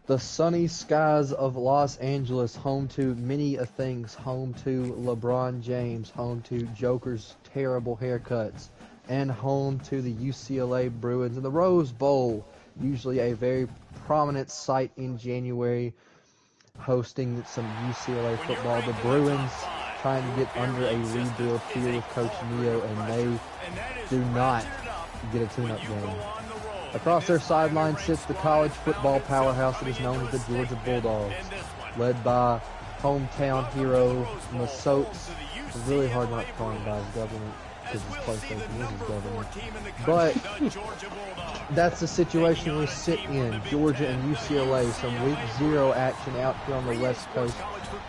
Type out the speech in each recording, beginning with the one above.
The sunny skies of Los Angeles, home to many a things, home to LeBron James, home to Joker's terrible haircuts, and home to the UCLA Bruins in the Rose Bowl, usually a very prominent site in January, hosting some UCLA football. The Bruins trying to get under a rebuild here with Coach Neo, and they do not get a tune-up game. Across their sideline sits the college football powerhouse that is known as the Georgia Bulldogs, led by hometown hero Masotes. It's really hard not to call him by his government because his PlayStation is his government. But that's the situation we sit in. Georgia and UCLA, some week 0 action out here on the West Coast.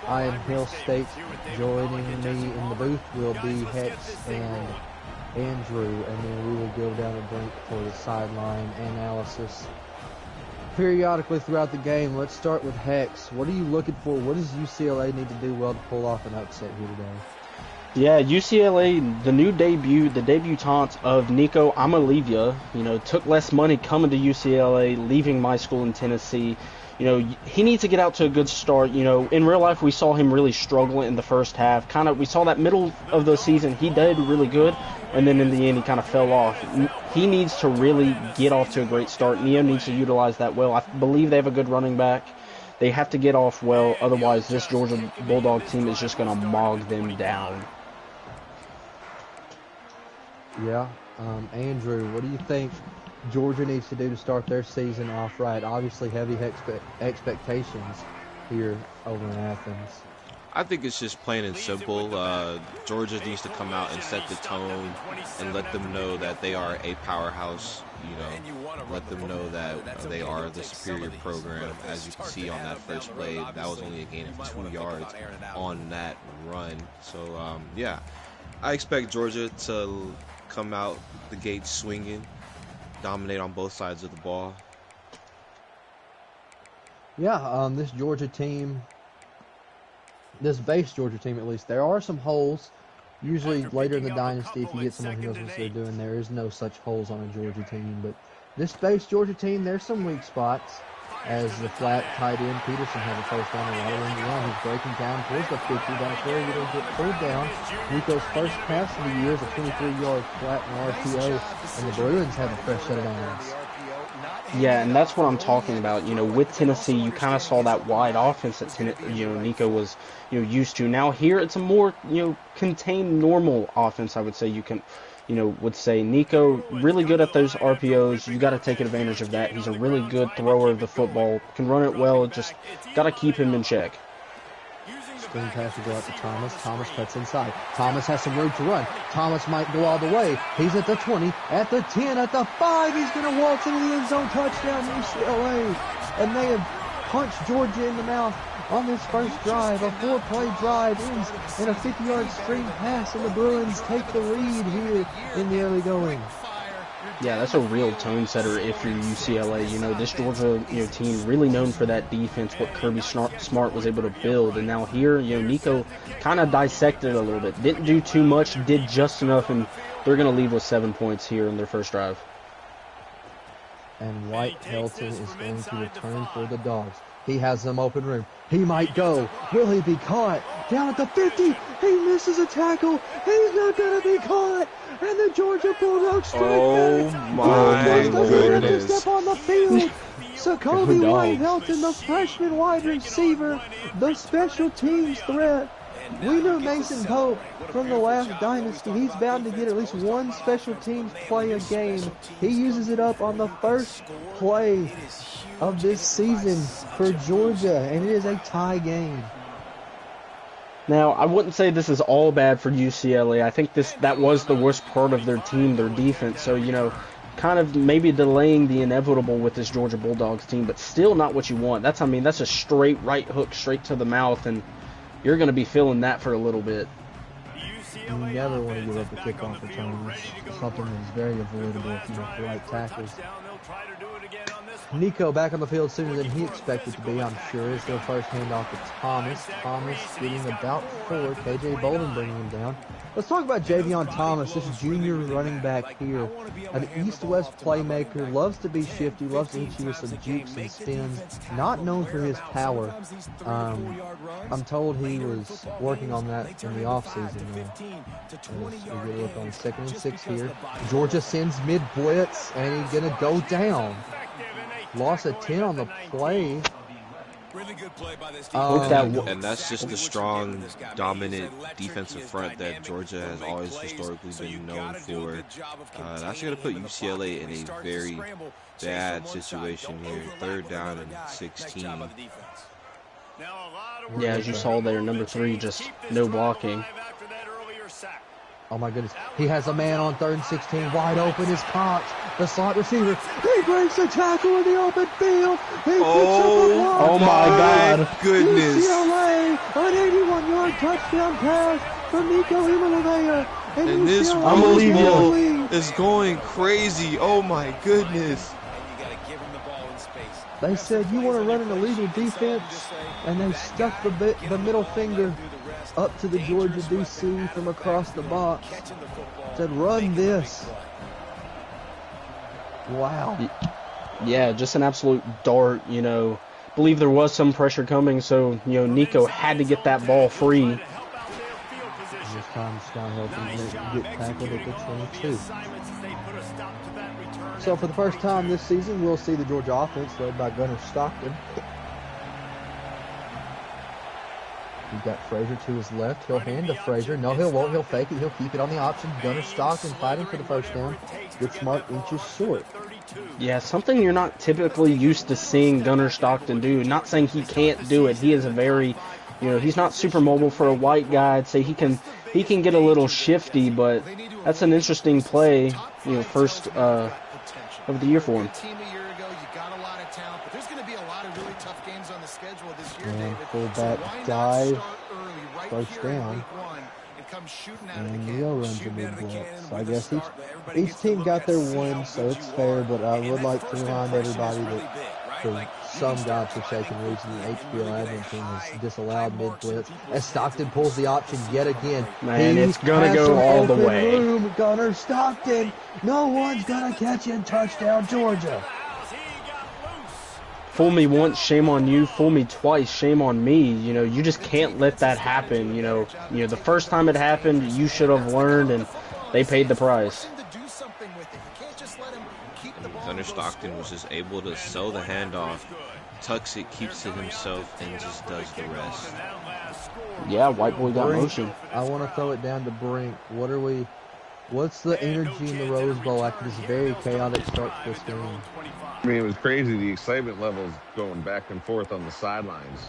I am Hill State. Joining me in the booth will be Hex and Andrew, and then we will go down the brink for the sideline analysis periodically throughout the game. Let's start with Hex. What are you looking for? What does UCLA need to do well to pull off an upset here today? Yeah, UCLA, the new debut, the debutante of Nico Amalivia, took less money coming to UCLA, leaving my school in Tennessee. He needs to get out to a good start. In real life, we saw him really struggle in the first half. We saw that middle of the season, he did really good, and then in the end, he kind of fell off. He needs to really get off to a great start. Neo needs to utilize that well. I believe they have a good running back. They have to get off well, otherwise this Georgia Bulldog team is just going to mog them down. Yeah. Andrew, what do you think Georgia needs to do to start their season off right? Obviously, heavy expectations here over in Athens. I think it's just plain and simple. Georgia needs to come out and set the tone and let them know that they are a powerhouse. Let them know that they are the superior program. As you can see on that first play, that was only a gain of 2 yards on that run. So, yeah, I expect Georgia to come out the gate swinging, dominate on both sides of the ball. Yeah, this Georgia team, this base Georgia team at least, there are some holes. Usually later in the dynasty, if you get someone who knows what they're doing, there is no such holes on a Georgia team. But this base Georgia team, there's some weak spots. As the flat tight end Peterson had a first down, a lot of room to run. He's breaking down towards the 50 back there. He doesn't get pulled down. Nico's first pass of the year is a 23-yard flat and RPO, and the Bruins have a fresh set of downs. Yeah, and that's what I'm talking about. With Tennessee, you kind of saw that wide offense that Nico was used to. Now here, it's a more contained, normal offense. I would say would say Nico really good at those RPOs. You got to take advantage of that. He's a really good thrower of the football. Can run it well. Just got to keep him in check. Screen pass to go out to Thomas. Thomas cuts inside. Thomas has some room to run. Thomas might go all the way. He's at the 20, at the 10, at the 5. He's going to waltz into the end zone. Touchdown UCLA. And they have punched Georgia in the mouth on this first drive. A 4-play drive ends in a 50-yard screen pass, and the Bruins take the lead here in the early going. Yeah, that's a real tone setter if you're UCLA. This Georgia team really known for that defense, what Kirby Smart was able to build. And now here, Nico kind of dissected it a little bit. Didn't do too much, did just enough, and they're going to leave with 7 points here in their first drive. And White Helton is going to return for the Dogs. He has some open room. He might go. Will he be caught? Down at the 50. He misses a tackle. He's not going to be caught. And the Georgia Bulldogs strike back. My goodness. Step on the field. Jacoby White Helton, the freshman wide receiver, the special teams threat. We knew Mason Pope from the last dynasty. He's bound to get at least one special teams play a game. He uses it up on the first play of this season for Georgia, and it is a tie game. Now, I wouldn't say this is all bad for UCLA. I think that was the worst part of their team, their defense. So, kind of maybe delaying the inevitable with this Georgia Bulldogs team, but still not what you want. That's a straight right hook straight to the mouth, and you're going to be feeling that for a little bit. You never want to give up a kickoff return. It's something that's very avoidable if you have the right tackles. Nico back on the field sooner than he expected to be, I'm sure. It's their first handoff to Thomas. Thomas getting about 4. KJ Bolden bringing him down. Let's talk about Javion Thomas, this junior running back here. An east-west playmaker, loves to be shifty, loves to hit you with some jukes and spins. Not known for his power. I'm told he was working on that in the offseason. We get a look on 2nd and 6 here. Georgia sends mid-blitz, and he's going to go down. Loss of 10 on the play. And that's just the strong, dominant defensive front that Georgia has always historically been known for. That's going to put UCLA in a very bad situation here. 3rd down and 16. Yeah, as you saw there, number 3, just no blocking. Oh my goodness. He has a man on 3rd and 16. Wide open is Cox, the slot receiver. He breaks the tackle in the open field. He picks up a block. Oh my God. Goodness. UCLA, an 81-yard touchdown pass from Nico Himalaya. And this ball is going crazy. Oh my goodness. They said, you want to run an illegal defense? And they stuck the middle finger up to the Georgia DC from across the box. Said, run this. Wow. Yeah, just an absolute dart, you know. Believe there was some pressure coming, so, you know, Nico had to get that ball free. This time Scott Helton get tackled at the 22. So for the first time this season, we'll see the Georgia offense led by Gunnar Stockton. We've got Frazier to his left. He'll hand to Frazier. No, he won't. He'll fake it. He'll keep it on the option. Gunnar Stockton fighting for the first down. Gets marked inches short. Yeah, something you're not typically used to seeing Gunnar Stockton do. Not saying he can't do it. He is a very, you know, he's not super mobile for a white guy. I'd say he can get a little shifty, but that's an interesting play, you know, first of the year for him. And fullback dive, first down. And Leo runs a mid-blitz. So I guess each team got their one, so it's fair, but I would like to remind everybody that for some godforsaken reason, the HPL admin team has disallowed mid-blitz. As Stockton pulls the option yet again. Man, it's going to go all the way. Room. Gunnar Stockton. No one's going to catch him. Touchdown, Georgia. Fool me once, shame on you. Fool me twice, shame on me. You know, you just can't let that happen. You know, the first time it happened, you should have learned, and they paid the price. Gunnar Stockton was just able to sell the handoff, tucks it, keeps it himself, and just does the rest. Yeah, white boy got motion. I want to throw it down to Brink. What's the energy in the Rose Bowl after this very chaotic start to this game? I mean, it was crazy, the excitement levels going back and forth on the sidelines,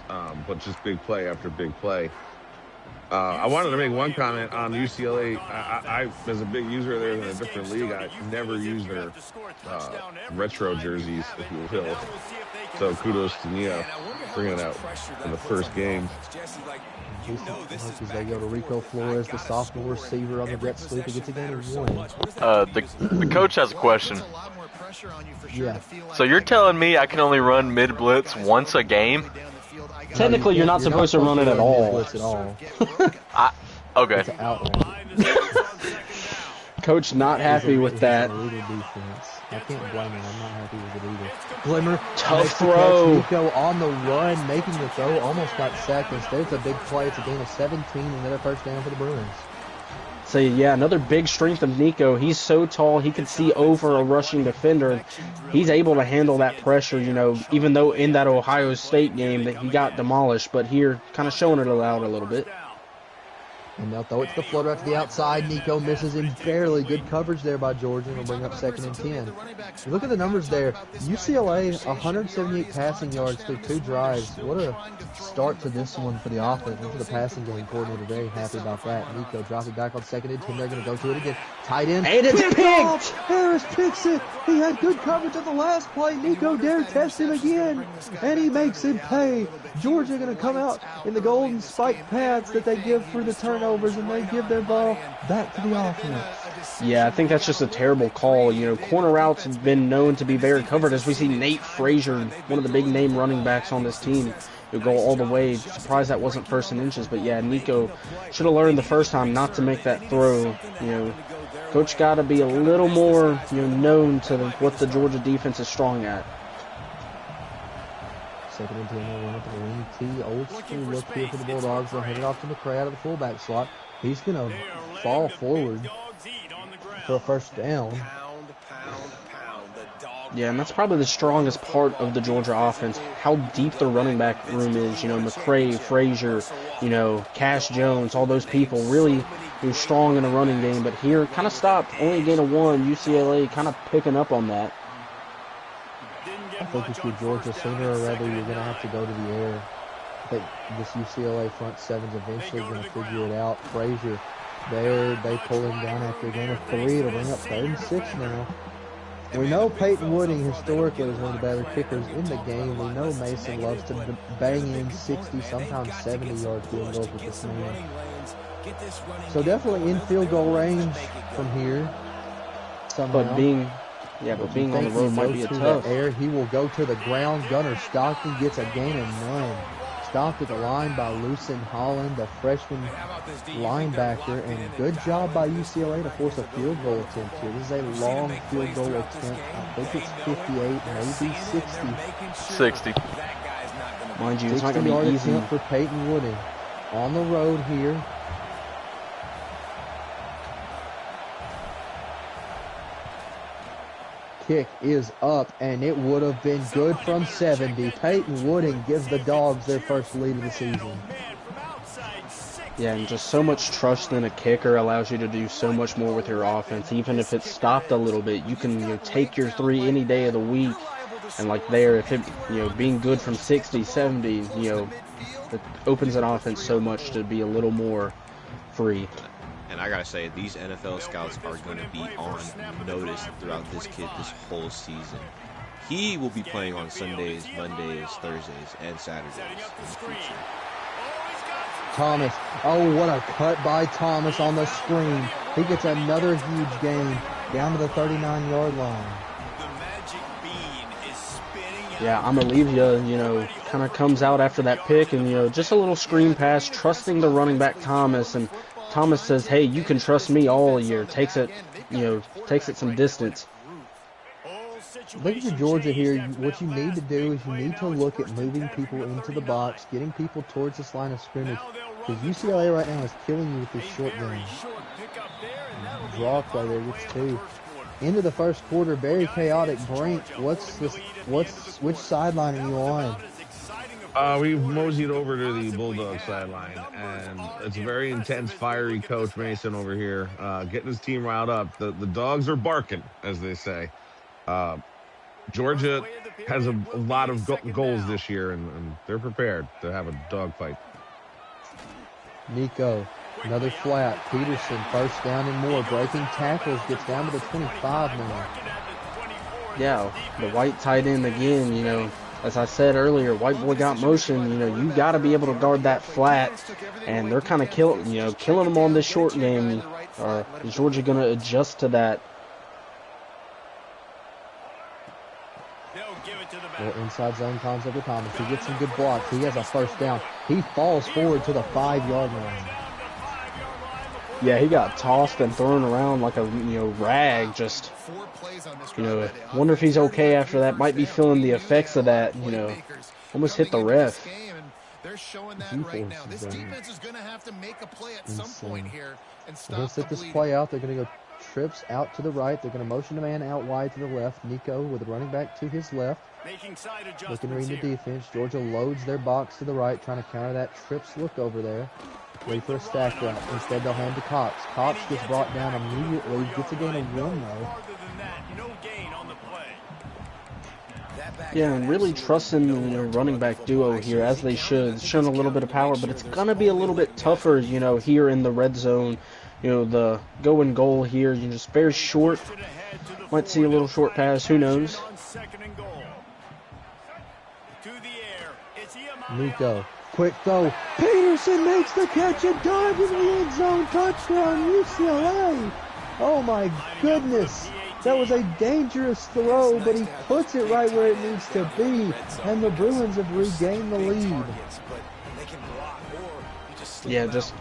but just big play after big play. I wanted to make one comment on UCLA. I as a big user there in a different league, I never use their retro jerseys, if you will. So kudos to Nia bringing it out for the first game. As they go to Rico Flores, the sophomore receiver on the jet sweep, he gets a game of 1. The coach has a question. Yeah. So you're telling me I can only run mid blitz once a game? Technically, you're not supposed to run it at all. Okay. It's an outline. Coach not happy with that. I can't blame him. I'm not happy with it either. Glimmer, tough throw. Nico on the run, making the throw, almost got sacked. Instead, it's a big play. It's a gain of 17, another first down for the Bruins. So, yeah, another big strength of Nico. He's so tall, he can see over a rushing defender. He's able to handle that pressure, you know, even though in that Ohio State game that he got demolished. But here, kind of showing it out a little bit. And they'll throw it to the floater out to the outside. Nico misses him barely. Good coverage there by Georgia. And will bring up 2nd and 10. You look at the numbers there. UCLA, 178 passing yards through 2 drives. What a start to this one for the offense and for the passing game coordinator. Very happy about that. Nico dropping back on 2nd and 10. They're going to go to it again. Tight end. And it's picked! Harris picks it. He had good coverage on the last play. Nico dare test him again. And he makes him pay. Georgia going to come out in the golden spike pads that they give for the turnover. turnovers, and they give their ball back to the offense. Yeah, I think that's just a terrible call. You know, corner routes have been known to be very covered, as we see Nate Frazier, one of the big name running backs on this team, who go all the way. Surprised that wasn't first and inches, but yeah, Nico should have learned the first time not to make that throw. You know, coach got to be a little more, known to what the Georgia defense is strong at. Second and 10, they'll run up the wing T. Old school look here for the Bulldogs. They'll hand it off to McCray out of the fullback slot. He's going to fall forward for a first down. Yeah, and that's probably the strongest part of the Georgia offense, how deep the running back room is. You know, McCray, Frazier, Cash Jones, all those people really strong in a running game. But here, kind of stopped, only a gain of 1. UCLA kind of picking up on that. I think if you're Georgia, sooner or rather, you're going to have to go to the air. I think this UCLA front seven's eventually going to figure it out. Frazier, there, they pull him down after a gain of 3. It'll bring up 3rd and 6 now. We know Peyton Wooding historically is one of the better kickers in the game. We know Mason loves to bang in 60, sometimes 70-yard field goals with this man. So definitely in field goal range from here. Somehow. But being on the road might be a tough. Air, he will go to the ground. Gunnar Stockton gets a gain of none. Stopped at the line by Lucen Holland, the freshman linebacker, and good job by UCLA to force a field goal attempt here. This is a long field goal attempt. I think it's 58, maybe 60. 60. Mind you, it's not going to be easy. Attempt for Peyton Wooding on the road here. Kick is up, and it would have been good from 70. Peyton Wooding gives the Dogs their first lead of the season. Yeah, and just so much trust in a kicker allows you to do so much more with your offense. Even if it's stopped a little bit, you can take your 3 any day of the week. And like there, if it, being good from 60, 70, it opens an offense so much to be a little more free. And I gotta say, these NFL scouts are going to be on notice throughout this kid this whole season. He will be playing on Sundays, Mondays, Thursdays, and Saturdays in the future. Thomas. Oh, what a cut by Thomas on the screen. He gets another huge gain down to the 39-yard line. Yeah, Amalivia, kind of comes out after that pick and, just a little screen pass, trusting the running back Thomas. And Thomas says, hey, you can trust me all year. Takes it some distance. Look at Georgia here. What you need to do is you need to look at moving people into the box, getting people towards this line of scrimmage. Because UCLA right now is killing you with this short game. Draw play there gets 2. Into the first quarter, very chaotic. Brink, which sideline are you on? We've moseyed over to the Bulldog sideline, and it's a very intense, fiery Coach Mason over here, getting his team riled up. The dogs are barking, as they say. Georgia has a lot of goals this year, and they're prepared to have a dogfight. Nico, another flat. Peterson, first down and more. Breaking tackles, gets down to the 25 now. Yeah, the white tight end again, as I said earlier, white boy got motion. You got to be able to guard that flat, and they're kind of killing them on this short game. Is Georgia going to adjust to that? Well, inside zone concept with Thomas. He gets some good blocks. He has a first down. He falls forward to the 5-yard line. Yeah, he got tossed and thrown around like a rag. Just wonder if he's okay after that. Might be feeling the effects of that. Almost hit the ref. They're showing that right now. This defense is going to have to make a play at some point here and stop. They'll set this play out. They're going to go trips out to the right. They're going to motion a man out wide to the left. Nico with the running back to his left. Looking to read the defense. Georgia loads their box to the right, trying to counter that trips look over there. Ready for a stack route. Instead, they'll hand to Cox. Cox gets brought down immediately. Gets a gain of 1, though. Yeah, and really trusting the running back duo here, as they should. It's shown a little bit of power, but it's going to be a little bit tougher, here in the red zone. The go and goal here, just very short. Might see a little short pass, who knows. Nico, quick throw. Peterson makes the catch and dives into the end zone. Touchdown, UCLA. Oh my goodness. That was a dangerous throw, but he puts it right where it needs to be. And the Bruins have regained the lead. Yeah, just,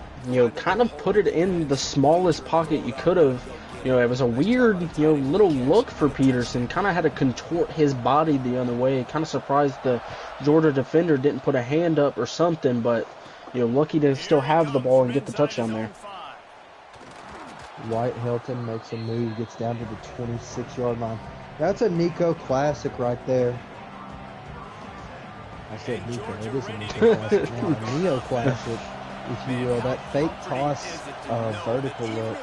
kind of put it in the smallest pocket you could have. It was a weird, little look for Peterson. Kind of had to contort his body the other way. Kind of surprised the Georgia defender didn't put a hand up or something, but, lucky to still have the ball and get the touchdown there. White Hilton makes a move, gets down to the 26-yard line. That's a Nico classic right there. I said Nico, it is a Nico classic now. A Neo classic, if you will. That fake toss vertical look.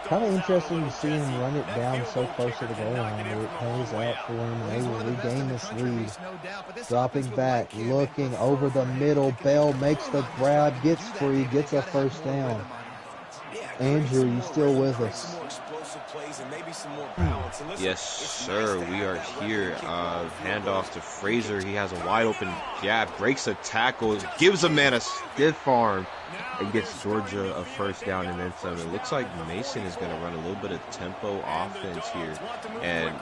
Kind of interesting to see him run it down so close to the goal line, but it pays out for him, and they will regain this lead. Dropping back, looking over the middle. Bell makes the grab, gets free, gets a first down. Andrew, you still with us? Yes, sir. We are here. Handoff to Fraser. He has a wide open jab, breaks a tackle, gives a man a stiff arm, and gets Georgia a first down and then some. It looks like Mason is going to run a little bit of tempo offense here. And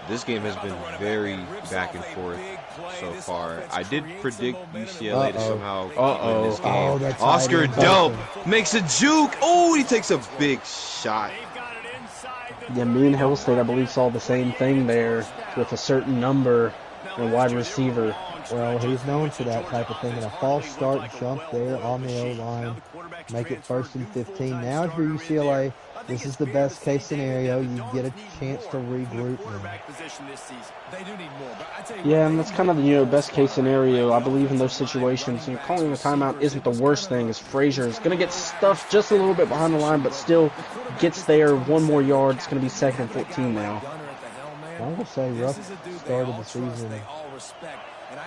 this game has been very back and forth so far. I did predict UCLA to somehow win this game. Oscar Dope makes a juke. Oh, he takes a big shot. Yeah, me and Hill State, I believe, saw the same thing there with a certain number and a wide receiver. Well, he's known for that type of thing. And a false start jump there on the O-line. Make it 1st and 15. Now for UCLA, this is the best case scenario. You get a chance to regroup. Yeah, and that's kind of the best case scenario. I believe in those situations. Calling a timeout isn't the worst thing, as Frazier is going to get stuffed just a little bit behind the line, but still gets there 1 more yard. It's going to be 2nd and 14 now. I would say rough start of the season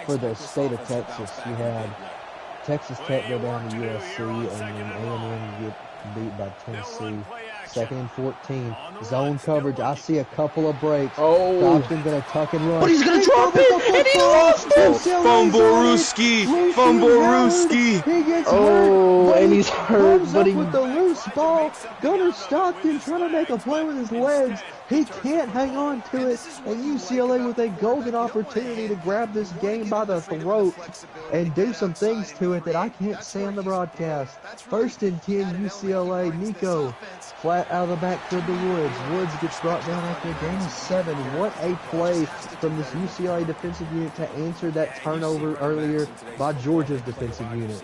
for the state of Texas. You had Texas Tech go down to USC, and then A&M get beat by Tennessee. 2nd and 14. Zone coverage. I see a couple of breaks. Oh. Stockton going to tuck and run. But he's going to drop it, and he lost it. Fumbleruski. He gets hurt. And he's hurt. But with the loose ball. Gunnar Stockton trying to make a play with his legs. He can't hang on to it. And UCLA with a golden opportunity to grab this game by the throat and do some things to it that I can't say on the broadcast. 1st and 10, UCLA. Nico flat out of the backfield to Woods. Woods gets brought down after a gain of 7. What a play from this UCLA defensive unit to answer that turnover earlier by Georgia's defensive unit.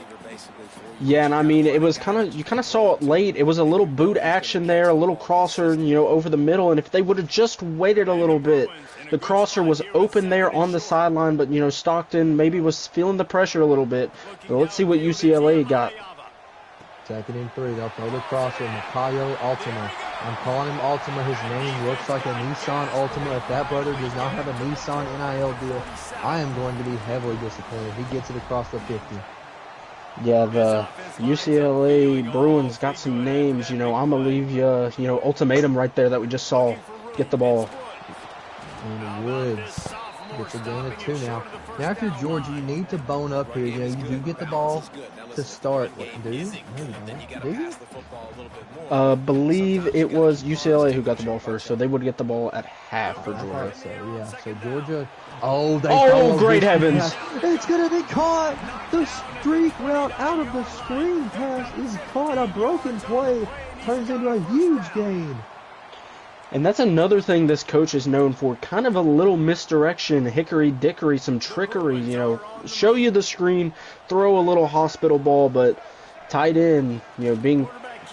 Yeah, and I mean, it was you kind of saw it late. It was a little boot action there, a little crosser, over the middle. And if they would have just waited a little bit, the crosser was open there on the sideline. But, Stockton maybe was feeling the pressure a little bit. But let's see what UCLA got. 2nd and 3. They'll throw the crosser. Makayo Altima. I'm calling him Altima. His name looks like a Nissan Altima. If that brother does not have a Nissan NIL deal, I am going to be heavily disappointed. He gets it across the 50. Yeah, the UCLA Bruins got some names, Amalivia, Ultimatum right there that we just saw get the ball. And Woods gets a gain of 2 now. Now after Georgia, you need to bone up here. You do get the ball to start. Do you? Do you? Believe it was UCLA who got the ball first, so they would get the ball at half for Georgia. So, yeah. So Georgia. Oh, great heavens. It's going to be caught. The streak route out of the screen pass is caught. A broken play turns into a huge gain. And that's another thing this coach is known for, kind of a little misdirection, hickory-dickory, some trickery, show you the screen, throw a little hospital ball, but tight end, being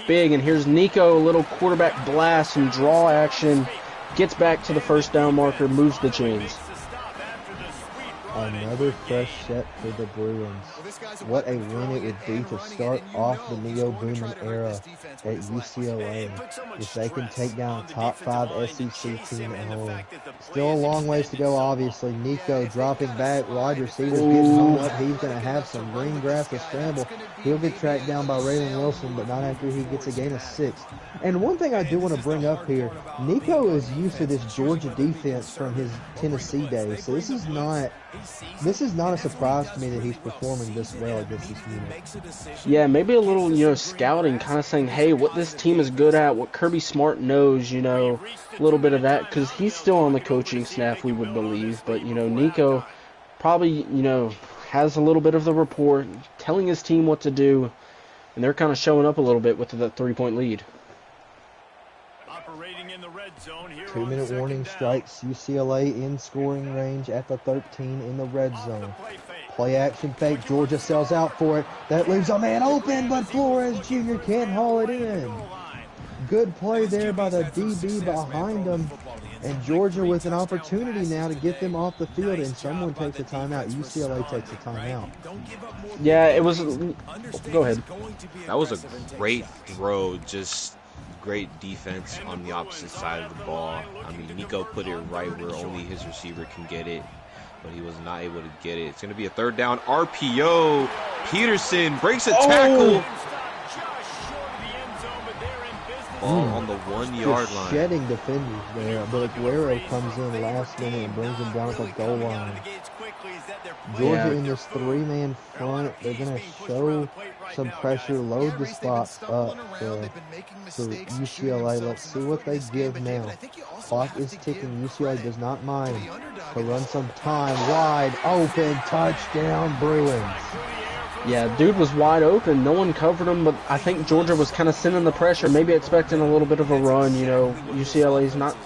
big. And here's Nico, a little quarterback blast, some draw action, gets back to the first down marker, moves the chains. Another fresh set for the Bruins. What a win it would be to start off the Neo Boomin era at UCLA if they can take down a top 5 SEC team at home. Still a long ways to go, obviously. Nico dropping back, wide receivers getting hung up. He's going to have some green grass to scramble. He'll get tracked down by Raylan Wilson, but not after he gets a gain of 6. And one thing I do want to bring up here, Nico is used to this Georgia defense from his Tennessee days, so this is not This is not a surprise to me that he's performing this well against this unit. Yeah, maybe a little, scouting, kind of saying, hey, what this team is good at, what Kirby Smart knows, a little bit of that, because he's still on the coaching staff, we would believe. But, Nico probably, has a little bit of the report, telling his team what to do, and they're kind of showing up a little bit with the 3-point lead. 2-minute warning strikes UCLA in scoring range at the 13 in the red zone. Play action fake. Georgia sells out for it. That leaves a man open, but Flores Jr. can't haul it in. Good play there by the DB behind him. And Georgia with an opportunity now to get them off the field, and someone takes a timeout. UCLA takes a timeout. Yeah, it was... Go ahead. That was a great throw, just great defense on the opposite side of the ball. I mean, Nico put it right where only his receiver can get it, but he was not able to get it. It's going to be a third down. RPO. Peterson breaks a tackle. Ball on the 1-yard line. Shedding defenders there, but Aguero comes in last minute and brings him down at the goal line. Georgia in this 3-man front. They're going to show some pressure, load the spot up for UCLA. Let's see what they give now. Clock is ticking. UCLA does not mind to run some time. Wide open, touchdown Bruins. Yeah, dude was wide open. No one covered him, but I think Georgia was kind of sending the pressure, maybe expecting a little bit of a run. UCLA's not,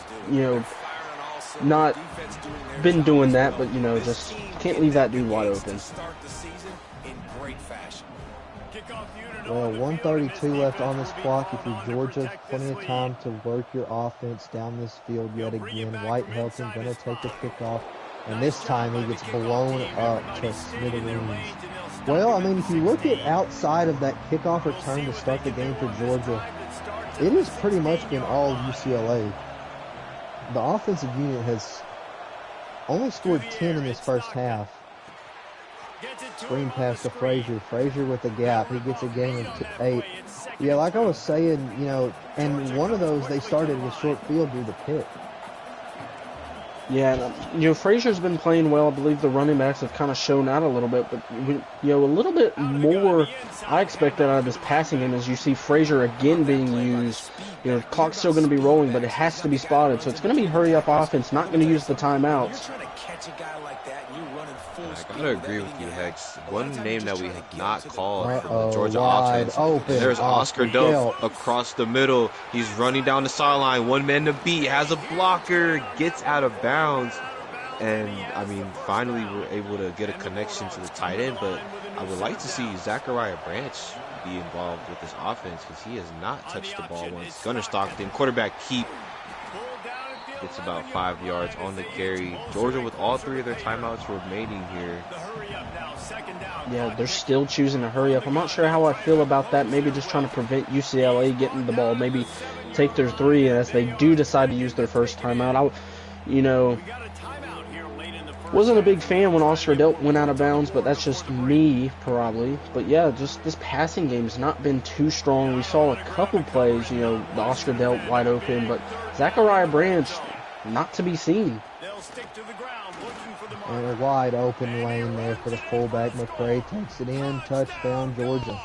not been doing that, but, just can't leave that dude wide open. Well, 1:32 left on this clock. If you're Georgia, plenty of time to work your offense down this field yet again. White Helton going to take the kickoff, and this time he gets blown up to smithereens. Well, I mean, if you look at outside of that kickoff return to start the game for Georgia, it has pretty much been all UCLA. The offensive unit has only scored 10 in this first half. Screen pass to Frazier. Frazier with the gap. He gets a gain of 8. Yeah, like I was saying, and one of those they started with short field due to pick. Yeah, Frazier's been playing well. I believe the running backs have kind of shown out a little bit, but a little bit more I expected out of this passing game as you see Frazier again being used. Clock's still going to be rolling, but it has to be spotted, so it's going to be hurry up offense, not going to use the timeouts. I gotta agree with you, Hex. One name that we have not called from the Georgia offense. There's Oscar Delp across the middle. He's running down the sideline. One man to beat. Has a blocker. Gets out of bounds. And, I mean, finally we're able to get a connection to the tight end. But I would like to see Zachariah Branch be involved with this offense because he has not touched the ball once. Gunnar Stockton, quarterback keep. Gets about 5 yards on the carry. Georgia with all 3 of their timeouts remaining here. Yeah, they're still choosing to hurry up. I'm not sure how I feel about that. Maybe just trying to prevent UCLA getting the ball. Maybe take their 3 as they do decide to use their first timeout. Wasn't a big fan when Oscar Delp went out of bounds, but that's just me, probably. But yeah, just this passing game's not been too strong. We saw a couple plays, the Oscar Delp wide open, but Zachariah Branch, not to be seen. And a wide open lane there for the fullback. McCray takes it in. Touchdown, Georgia.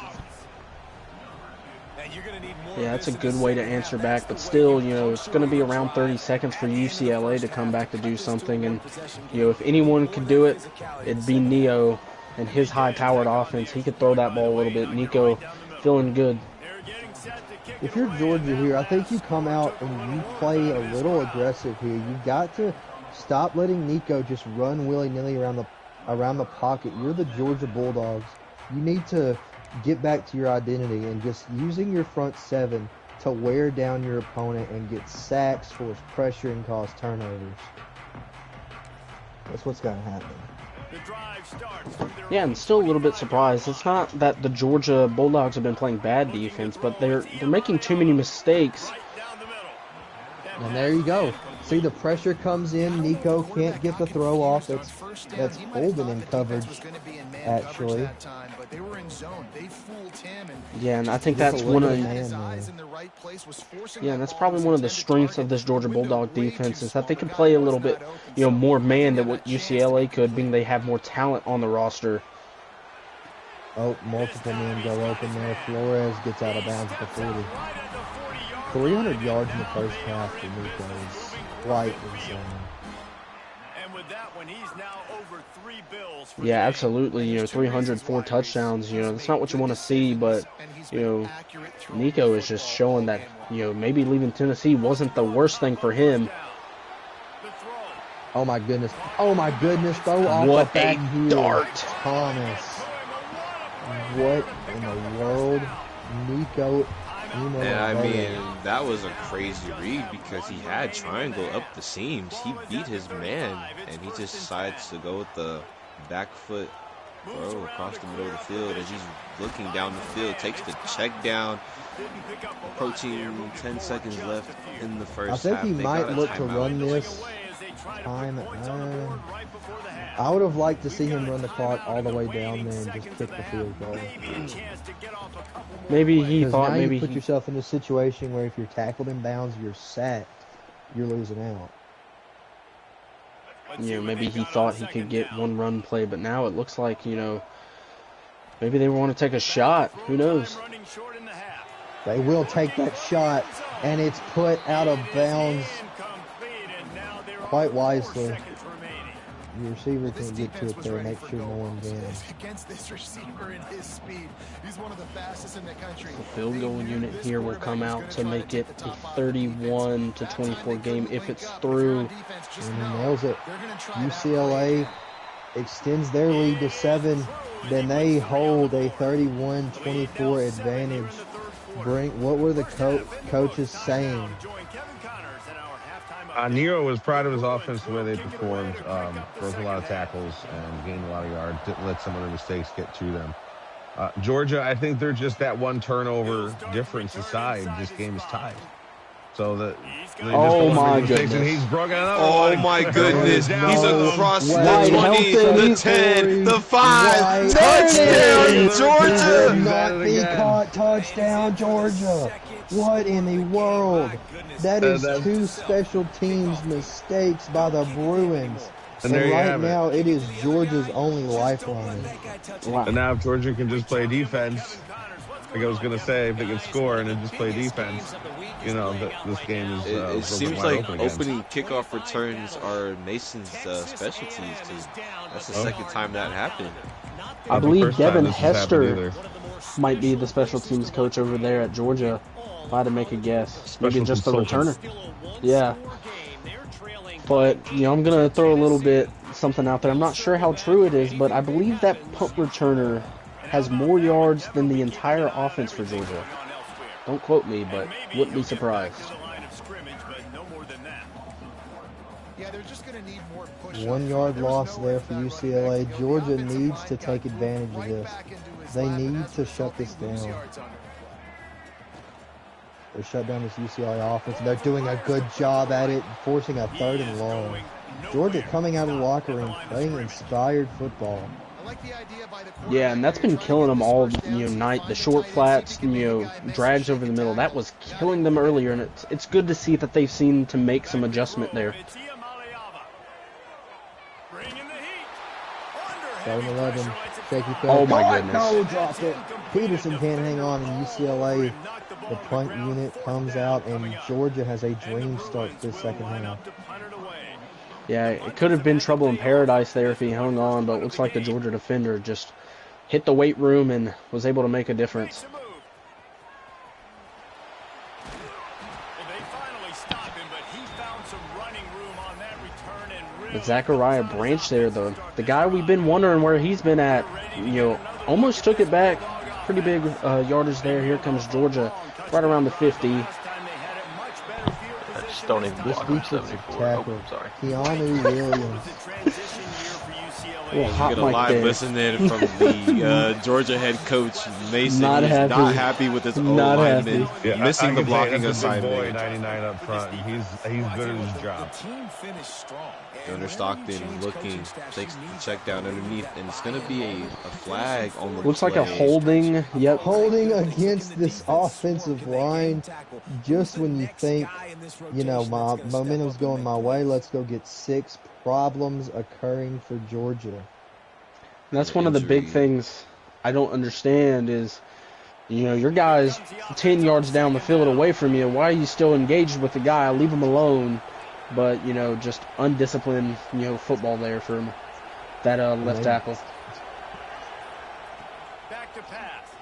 Yeah, that's a good way to answer back, but still, it's going to be around 30 seconds for UCLA to come back to do something, and, if anyone could do it, it'd be Neo and his high-powered offense. He could throw that ball a little bit. Nico feeling good. If you're Georgia here, I think you come out and you play a little aggressive here. You've got to stop letting Nico just run willy-nilly around the pocket. You're the Georgia Bulldogs. You need to get back to your identity and just using your front 7 to wear down your opponent and get sacks, force pressure, and cause turnovers. That's what's got to happen. Yeah, and still a little bit surprised. It's not that the Georgia Bulldogs have been playing bad defense, but they're making too many mistakes. And there you go. See, the pressure comes in. Nico can't get the throw off. That's holding in coverage, actually. Yeah, and I think that's one of that's probably one of the strengths of this Georgia Bulldog defense is that they can play a little bit, more man than what UCLA could, being they have more talent on the roster. Oh, multiple men go open there. Flores gets out of bounds at the 40. 300 yards in the first half for Nico is quite insane. Yeah, absolutely. 304 touchdowns. That's not what you want to see, but Nico is just showing that maybe leaving Tennessee wasn't the worst thing for him. Oh my goodness! Oh my goodness! Throw off What the back a heel. dart, Thomas. What in the world, Nico? And I mean, that was a crazy read because he had triangle up the seams. He beat his man, and he just decides to go with the back foot throw across the middle of the field as he's looking down the field. Takes the check down. Approaching 10 seconds left in the first half. I think he might look to run this time. I would have liked to see him run the clock all the way down there and just kick the field goal. Maybe he thought now maybe you put yourself in a situation where if you're tackled in bounds, you're sacked, you're losing out. Maybe he thought he could get one run play, but now it looks like maybe they want to take a shot. Who knows? They will take that shot, and it's put out of bounds quite wisely. Your receiver can get to it there, make sure no one gets. Against this receiver and his speed, he's one of the fastest in the country. The field goal unit here will come out to make it a 31-24 game if it's through. And he nails it. UCLA extends their lead to 7. Then they hold a 31-24 advantage. What were the coaches saying? Nero was proud of his offense the way they performed. Broke a lot of tackles and gained a lot of yards. Didn't let some of their mistakes get to them. Georgia, I think they're just that one turnover difference aside. This game is tied. So oh my goodness! And he's broken another Oh one. my goodness! He's across the Wide 20, the 10, the 5. Touchdown, Georgia! Not be caught. Touchdown, Georgia! What in the world? That is two special teams mistakes by the Bruins. And right now, it is Georgia's only lifeline. Wow. And now if Georgia can just play defense, like I was going to say, if they can score and then just play defense, this game is it seems like open opening kickoff returns are Mason's specialties. That's the second time that happened. I believe Devin Hester might be the special teams coach over there at Georgia. If I had to make a guess, maybe just the returner. Yeah. But, I'm going to throw a little bit something out there. I'm not sure how true it is, but I believe that punt returner has more yards than the entire offense for Georgia. Don't quote me, but wouldn't be surprised. 1 yard loss there for UCLA. Georgia needs to take advantage of this. They need to shut this down. They shut down this UCLA offense, and they're doing a good job at it, forcing a 3rd and long. Georgia coming out of the locker room, playing inspired football. Yeah, and that's been killing them all night. The short flats, drags over the middle, that was killing them earlier, and it's good to see that they've seen to make some adjustment there. 7-11, shaky throw. Oh my goodness. No, dropped it. Peterson can't hang on, and UCLA, the punt unit comes out, and Georgia has a dream start this second half. Yeah, it could have been trouble in paradise there if he hung on, but it looks like the Georgia defender just hit the weight room and was able to make a difference. But Zachariah Branch there, the guy we've been wondering where he's been at, almost took it back. Pretty big yardage there. Here comes Georgia, right around the 50. Just don't even this block him. defensive 74. tackle, Oh, sorry. Keanu Williams. Little You hot get a mic live there. listening from the Georgia head coach Mason. Not He's happy. not happy with his Not O-lineman happy. Yeah, missing I the can say blocking that's a big boy, assignment. 99 up front. And he's good at his job. Gunnar Stockton looking, takes the check down underneath, and it's going to be a flag on the Looks play. like a holding. Yep. Holding against this offensive line, just when you think, you know, my momentum's going my way, let's go get 6 problems occurring for Georgia. That's one of the big things I don't understand is, you know, your guy's 10 yards down the field away from you. Why are you still engaged with the guy? Leave him alone. But, you know, just undisciplined, you know, football there from that left tackle.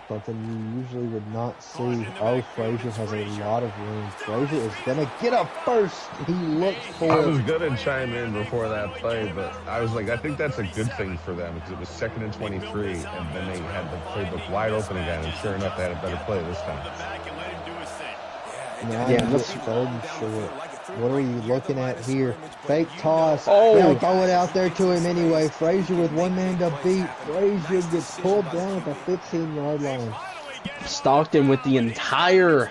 Something you usually would not see. Oh, Frazier has a lot of room. Frazier is going to get a first. He looked for I it. was going to chime in before that play, but I was like, I think that's a good thing for them because it was 2nd and 23, and then they had the playbook wide open again, and sure enough, they had a better play this time. Now Yeah, it's 3rd and short. What are you looking at here? Fake toss. Oh. They'll throw it out there to him anyway. Frazier with one man to beat. Frazier gets pulled down at the 15-yard line. Stockton with the entire,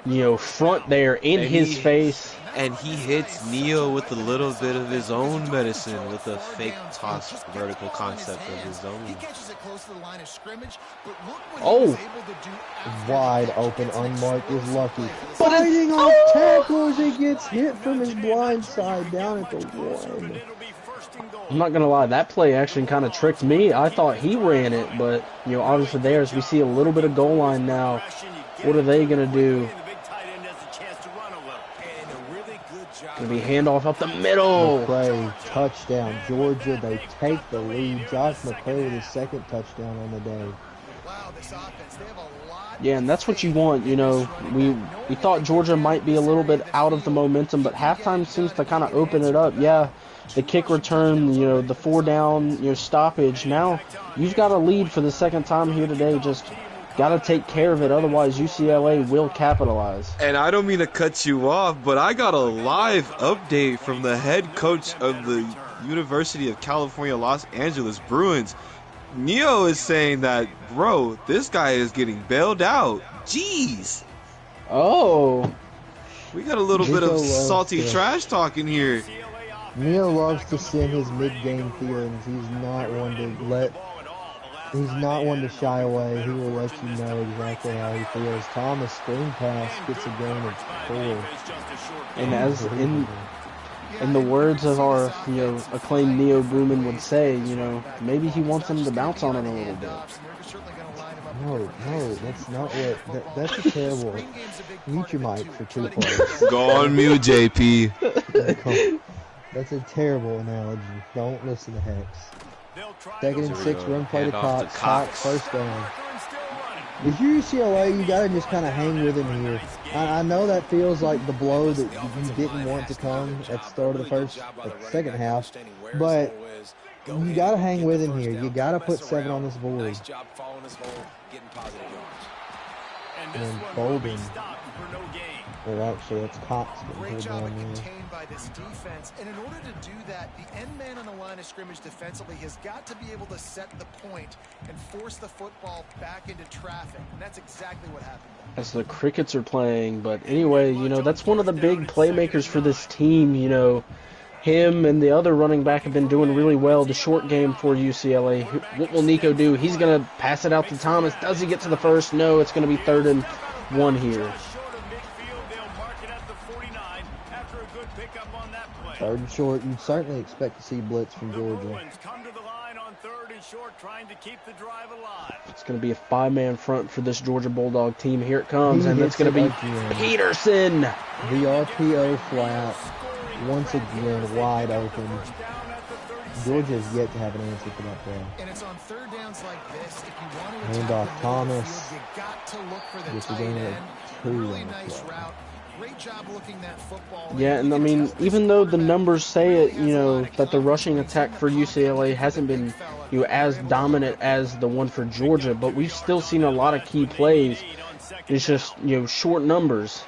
you know, front there in his face. And he hits Neo with a little bit of his own medicine with a fake toss vertical concept of his own. Oh. Wide open, unmarked is lucky. Fighting off tackles, he gets hit from his blind side down at the 1. I'm not going to lie, that play actually kind of tricked me. I thought he ran it, but, you know, obviously there, as we see a little bit of goal line now, what are they going to do? Going to be handoff up the middle. McCray, touchdown. Georgia, they take the lead. Josh McCray with his 2nd touchdown on the day. Yeah, and that's what you want, you know. We thought Georgia might be a little bit out of the momentum, but halftime seems to kind of open it up. Yeah, the kick return, you know, the 4-down, you know, stoppage. Now you've got a lead for the 2nd time here today. Just got to take care of it, otherwise UCLA will capitalize. And I don't mean to cut you off, but I got a live update from the head coach of the University of California, Los Angeles Bruins. Neo is saying that, bro, this guy is getting bailed out. Jeez. Oh. We got a little bit of salty trash talking here. Neo loves to send his mid-game feelings. He's not one to shy away. He will let you know exactly how he feels. Thomas screen pass gets a gain of 4. And as in the words of our, you know, acclaimed Neo Boomin would say, you know, maybe he wants him to bounce on it a little bit. No, that's not what. That's a terrible. Mute your mic for 2 plays. Go on mute, JP. That's a terrible analogy. Don't listen to Hex. 2nd and 6, run play to Cox. Cox, 1st down. If you're UCLA, you gotta just kind of hang with him here. I know that feels like the blow that you didn't want to come at the start of the 2nd half, but you gotta hang with him here. You gotta put 7 on this board. And Bolden, or actually it's Cox getting pulled down there. By this defense, and in order to do that, the end man on the line of scrimmage defensively has got to be able to set the point and force the football back into traffic, and that's exactly what happened. As the Crickets are playing, but anyway, you know, that's one of the big playmakers for this team, you know. Him and the other running back have been doing really well. The short game for UCLA. What will Nico do? He's going to pass it out to Thomas. Does he get to the first? No, it's going to be 3rd and 1 here. 3rd and short. You'd certainly expect to see blitz from Georgia. It's going to be a 5-man front for this Georgia Bulldog team. Here it comes, and it's going to be Peterson. The RPO flat, once again, wide open. Georgia has yet to have an answer for that play. And it's on 3rd downs like this. If you want to Handoff Thomas. you got to look for the Gets a tight gain of end. 2 Really on the nice play. route. Great job looking that football. Yeah, and I mean, even though the numbers say it, you know, that the rushing attack for UCLA hasn't been, you know, as dominant as the one for Georgia, but we've still seen a lot of key plays. It's just, you know, short numbers.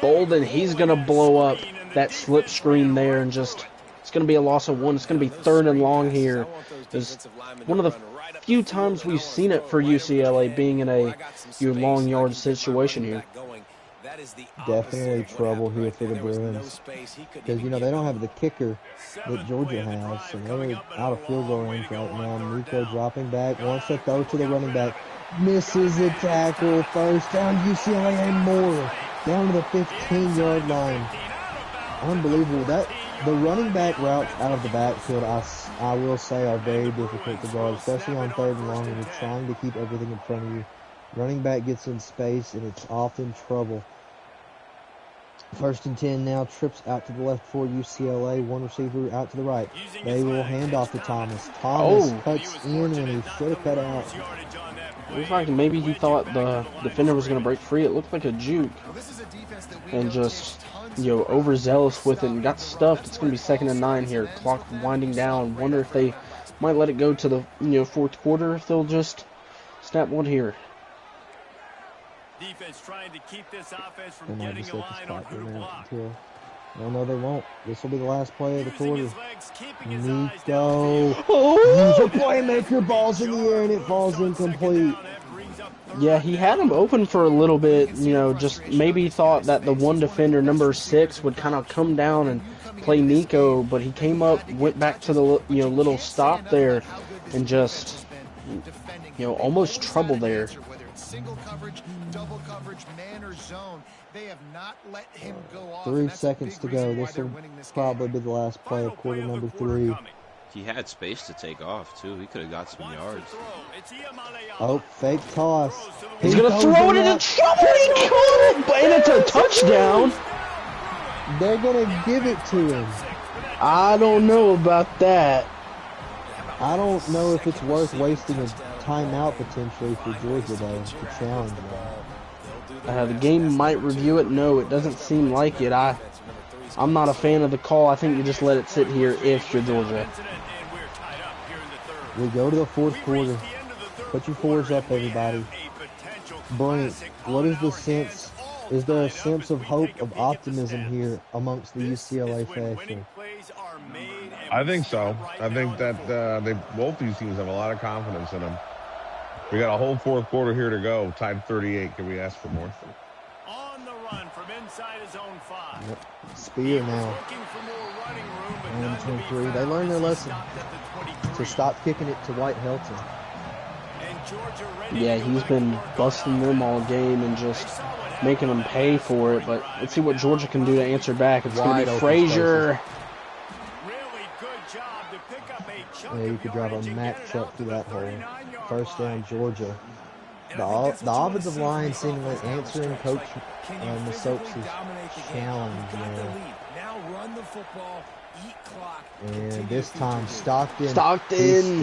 Bolden, he's going to blow up that slip screen there and just, it's going to be a loss of 1. It's going to be 3rd and long here. It's one of the few times we've seen it for UCLA being in a long yard situation here. Definitely trouble here for the Bruins. Because, you know, they don't have the kicker that Georgia has. So they're out of field goal range right now. Nico dropping back. Wants to throw to the running back. Misses the tackle. First down, UCLA and more. Down to the 15-yard line. Unbelievable. The running back routes out of the backfield, I will say, are very difficult to guard, especially on 3rd and long when you're trying to keep everything in front of you. Running back gets in space, and it's often trouble. 1st and 10 now, trips out to the left for UCLA. One receiver out to the right. They will hand off to Thomas. Thomas cuts in when he should have cut out. It looks like maybe he thought the defender was going to break free. It looked like a juke. And just, you know, overzealous with it and got stuffed. It's going to be 2nd and 9 here. Clock winding down. Wonder if they might let it go to the 4th quarter. If they'll just snap one here. Defense trying to keep this offense from getting a line on who to block. No, they won't. This will be the last play of the quarter. Nico. He's a playmaker. Ball's in the air, and it falls incomplete. Yeah, he had him open for a little bit. You know, just maybe thought that the one defender, number 6, would kind of come down and play Nico, but he came up, went back to the little stop there, and just almost trouble there. Single coverage, double coverage, man or zone. They have not let him go off. 3 seconds to go. This will probably be the last play of quarter number 3. He had space to take off, too. He could have got some yards. Oh, fake toss. He's going to throw it into trouble. He caught it, and it's a touchdown. They're going to give it to him. I don't know about that. I don't know if it's worth wasting a timeout potentially for Georgia, though, to challenge them. The game might review it. No, it doesn't seem like it. I'm not a fan of the call. I think you just let it sit here if you're Georgia. We go to the 4th quarter. Put your 4s up, everybody. Brent, what is the sense? Is there a sense of hope, of optimism here amongst the UCLA faction? I think so. I think that both these teams have a lot of confidence in them. We got a whole 4th quarter here to go. Tied 38. Can we ask for more? On the run from inside his own 5. Yep. Spear now. 123. They learned their lesson to stop kicking it to White Helton. Yeah, he's been busting them all game and just making them pay for it. But let's see what Georgia can do to answer back. It's going to be Frazier. Yeah, you could drive a Mack truck through that hole. First down, Georgia. The offensive line seemingly answering Coach Masok's challenge. And this time, Stockton is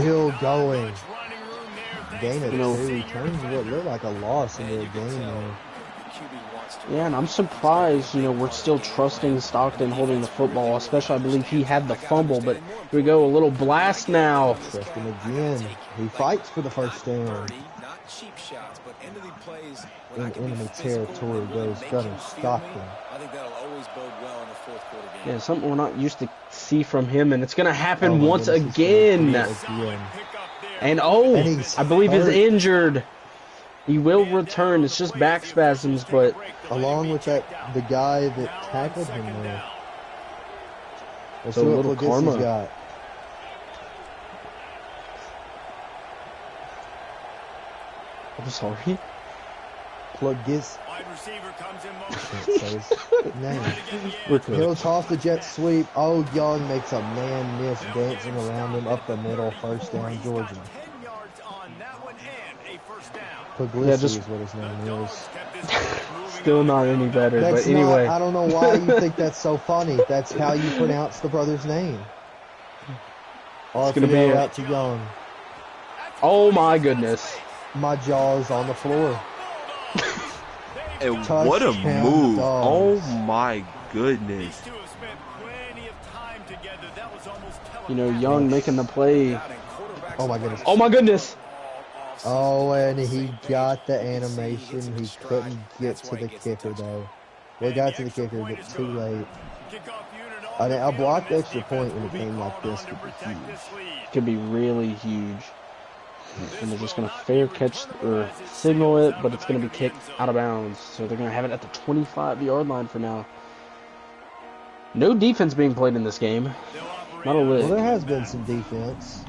still going. Gain of 2. Turns what looked like a loss into a game there. Yeah, and I'm surprised, we're still trusting Stockton holding the football, especially I believe he had the fumble, but here we go, a little blast now. Trust him again. He fights for the first down. In enemy territory goes Gunner Stockton. Yeah, something we're not used to see from him, and it's going to happen once again. And I believe he's injured. He will return. It's just back spasms, but along with the guy that tackled him there. Let's see what karma. He's got. I'm sorry. Plugis. Wide receiver comes in motion. He'll toss the jet sweep. Oh, Young makes a man miss dancing around him up the middle. First down, Georgia. Puglisi is what his name is. Still not any better, but anyway. I don't know why you think that's so funny. That's how you pronounce the brother's name. It's going to be out to Young. Oh my goodness. My jaw is on the floor. And what a move. Oh my goodness. Young making the play. Oh my goodness. Oh my goodness. Oh, and he got the animation. He couldn't get to the kicker, though. Well, he got to the kicker, but too late. A blocked extra point in a game like this could be huge. Could be really huge. And they're just going to fair catch or signal it, but it's going to be kicked out of bounds. So they're going to have it at the 25-yard line for now. No defense being played in this game. Not a lick. Well, there has been some defense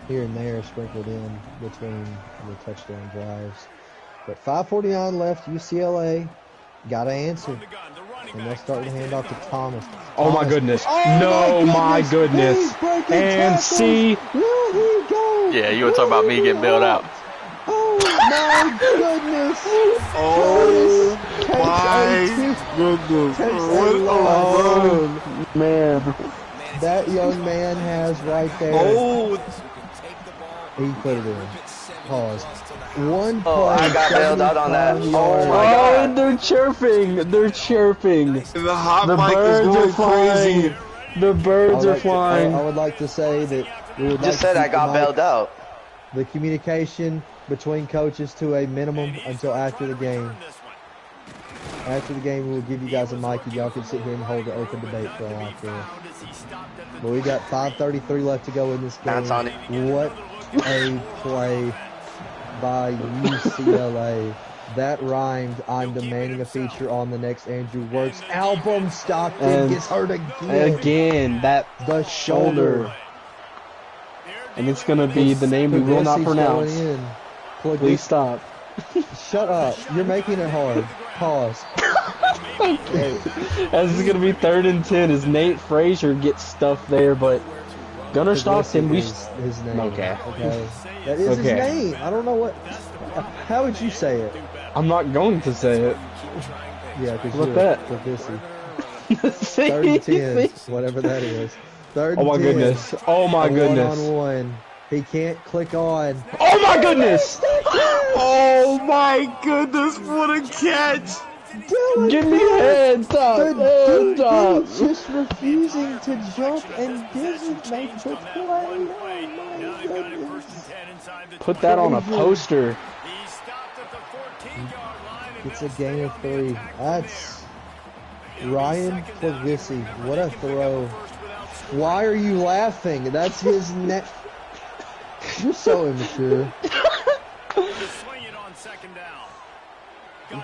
here and there sprinkled in between the touchdown drives. But 5:49 left, UCLA got to answer. And they'll start to hand off to Thomas. Oh my goodness. Oh my goodness. And see. Will he go? Yeah, you were talking about me getting bailed out. Oh my goodness. Oh my goodness. Oh man. That young man has right there. Oh, He put it in. Pause. One play. Oh, I got bailed out on that. 75 Oh yards. my God. And they're chirping. They're chirping. the hot The mic is birds are going flying. crazy. The birds are flying. I would like to say that we would Just like said to I keep got the bailed mics, out. the communication between coaches to a minimum until after the game. After the game, we will give you guys a mic and y'all can sit here and hold the open debate for all I care. But we got 5:33 left to go in this game. That's on it. What a play by UCLA. That rhymed. I'm demanding a feature on the next Andrew Works album. Stockton And gets hurt again. Again, that The shoulder. And it's going to be the name we will not Puglisi's pronounce. going in. Puglisi- Please stop. Shut up. You're making it hard. Pause. As it's going to be 3rd and 10 as Nate Frazier gets stuffed there, but Gunnar Stockton, we... is his name. Okay. That is his Okay. name. I don't know what. How would you say it? I'm not going to say it. Yeah, because Look you're that. Puglisi. See? 3rd and 10, whatever that is. 3rd Oh my and 10. goodness. Oh my goodness. 1-on-1. He can't click on. Oh my goodness. Oh my goodness, what a catch! Dylan Give me a head top. The Head top. DB just refusing to jump and doesn't make the play. Oh my goodness. Put that on a poster. It's a game of 3. That's Ryan Puglisi. What a throw. Why are you laughing? That's his net. You're so immature.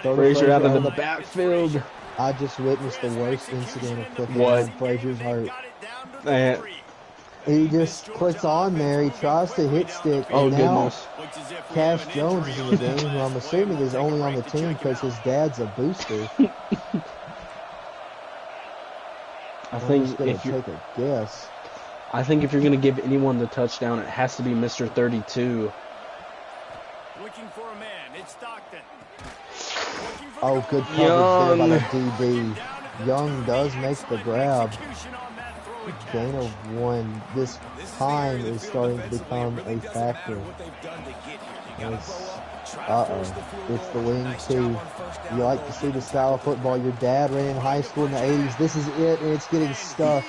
Frazier out of the backfield. I just witnessed the worst incident of clicking What? on Frazier's hurt. Man. He just clicks on there. He tries to hit stick. Oh And now goodness. Cash Jones is in the game, who I'm assuming is only on the team because his dad's a booster. I I'm think just gonna if you take a guess. I think if you're going to give anyone the touchdown, it has to be Mr. 32. Looking for a man. It's Stockton. Oh, good coverage there by the DB. Young does make the grab. Gain of 1. This time is starting to become a factor. It's the wing too. You like to see the style of football your dad ran in high school in the 80s. This is it, and it's getting stuffed.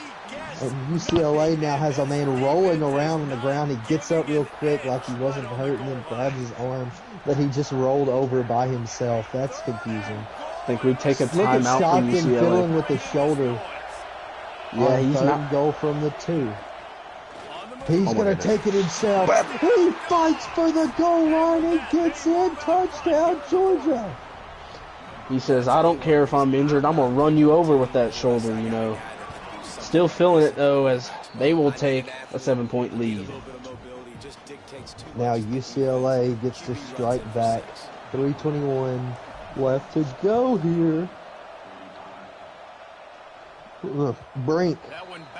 And UCLA now has a man rolling around on the ground. He gets up real quick like he wasn't hurt and then grabs his arm that he just rolled over by himself. That's confusing. I think we take a Look at timeout for Stockton fiddling UCLA. with the shoulder. Yeah, on he's 3rd not. and goal from the 2. He's my going to goodness. take it himself. He fights for the goal line and gets in. Touchdown, Georgia. He says, I don't care if I'm injured. I'm going to run you over with that shoulder, you know. Still feeling it, though, as they will take a 7-point lead. Now UCLA gets to strike back. 3:21 left to go here. Look, Brink.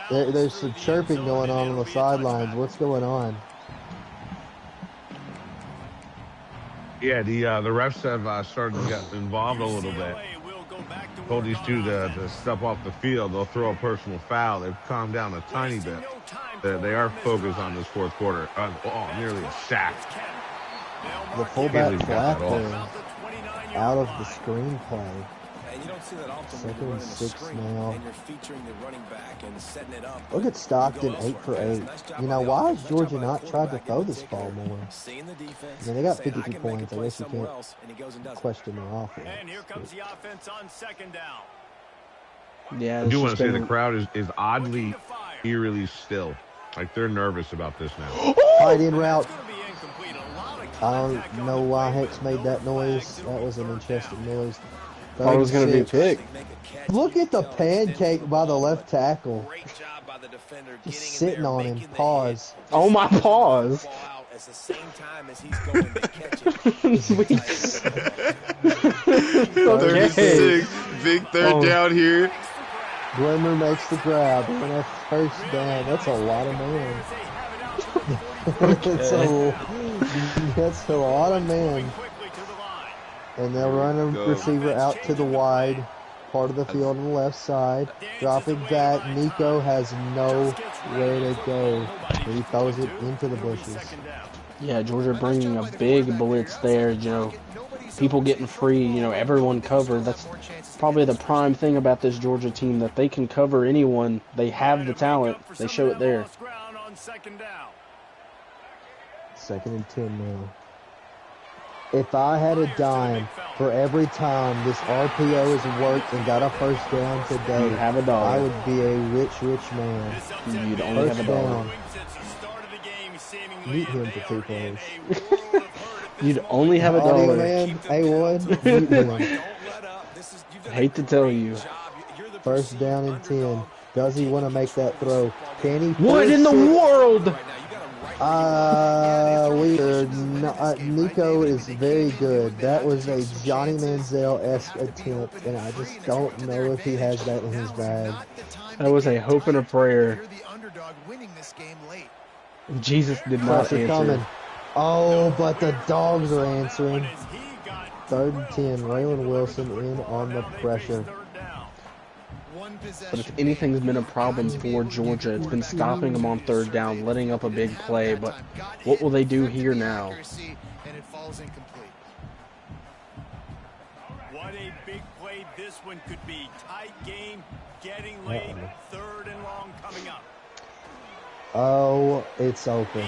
There's some chirping going on the sidelines. What's going on? Yeah, the refs have started to get involved a little bit. Told these two to step off the field. They'll throw a personal foul. They've calmed down a tiny bit. They are focused on this 4th quarter. Nearly a sack. The fullback Haley's got flat that there. Out of the screenplay. And you don't see that often. 2nd and 6 now. And you're featuring the running back and setting it up. Look at Stockton, 8 for 8. You know, why has Georgia not tried to throw this ball more? Seeing the defense. I mean, they got saying, 52 "I can make a points. I play guess you somewhere can't else," and he goes and does it. question their offense. And here comes the offense on 2nd down. Yeah, I do want it's to say just the crowd is oddly, eerily still. Like they're nervous about this now. Tight end route. I don't know why Hex made that noise. That was an interesting noise. thought it was going to be a 36. pick. Look at the pancake by the left tackle. Just sitting on him. Pause. Oh my pause. Third and 6. Big third down here. Glimmer makes the grab. And that's first down. That's a lot of man. That's a lot of men. And they'll run a receiver out to the wide part of the field on the left side. Dropping back. Nico has nowhere to go. He throws it into the bushes. Yeah, Georgia bringing a big blitz there. You know, people getting free. You know, everyone covered. That's probably the prime thing about this Georgia team, that they can cover anyone. They have the talent. They show it there. 2nd and 10 now. If I had a dime for every time this RPO has worked and got a first down today, You'd have a dollar. I would be a rich, rich man. You'd only have a dollar. Down. Meet him for 2 plays. You'd only have a Audio dollar. man, A1, meet him. Hate to tell you. 1st down and 10. Does he want to make that throw? Can he? What in the world? Nico is very good. That was a Johnny Manziel-esque attempt, and I just don't know if he has that in his bag. That was a hope and a prayer. Jesus did not Pressure answer. coming. Oh, but the dogs are answering. 3rd and 10. Raylan Wilson in on the pressure. But if anything's been a problem for Georgia, it's been stopping them on 3rd down, letting up a big play. But what will they do here now? What a big play this one could be. Tight game, getting late, 3rd and long coming up. Oh, it's open.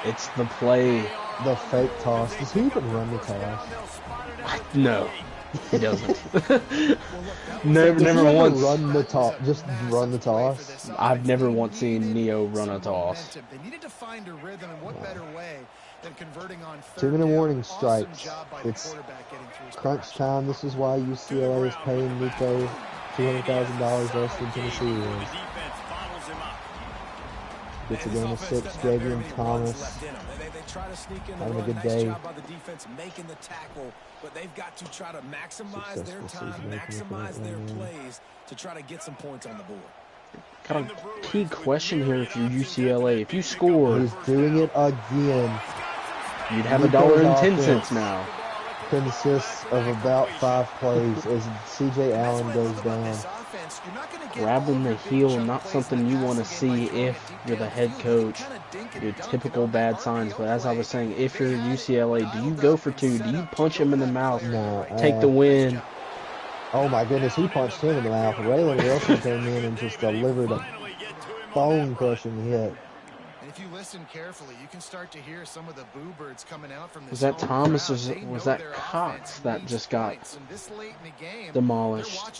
It's the play. The fake toss. Does he even run the toss? No, he doesn't. never once. Run the toss. Just run the toss. I've never once seen Neo run a toss. They needed to find a rhythm, and what better way than converting on 2-minute warning awesome strikes. job by the It's quarterback getting through his crunch time. This is why UCLA is paying Nico $200,000 less than Tennessee is. Gets a game of 6. Javian Thomas having a good day. But they've got to try to maximize their time, maximize their plays to try to get some points on the board. Got a key question here if you're UCLA. If you score, He's doing it again. you'd have Nico's $1.10 now. Consists of about 5 plays as CJ Allen goes down. Grabbing the heel, not something you want to see if you're the head coach. Your typical bad signs. But as I was saying, if you're UCLA, do you go for 2? Do you punch him in the mouth? No. Take the win. Oh my goodness, he punched him in the mouth. Raylan Wilson came in and just delivered a bone-crushing hit. And if you listen carefully, you can start to hear some of the boo birds coming out from this. Was that Thomas or was that Cox that just got demolished?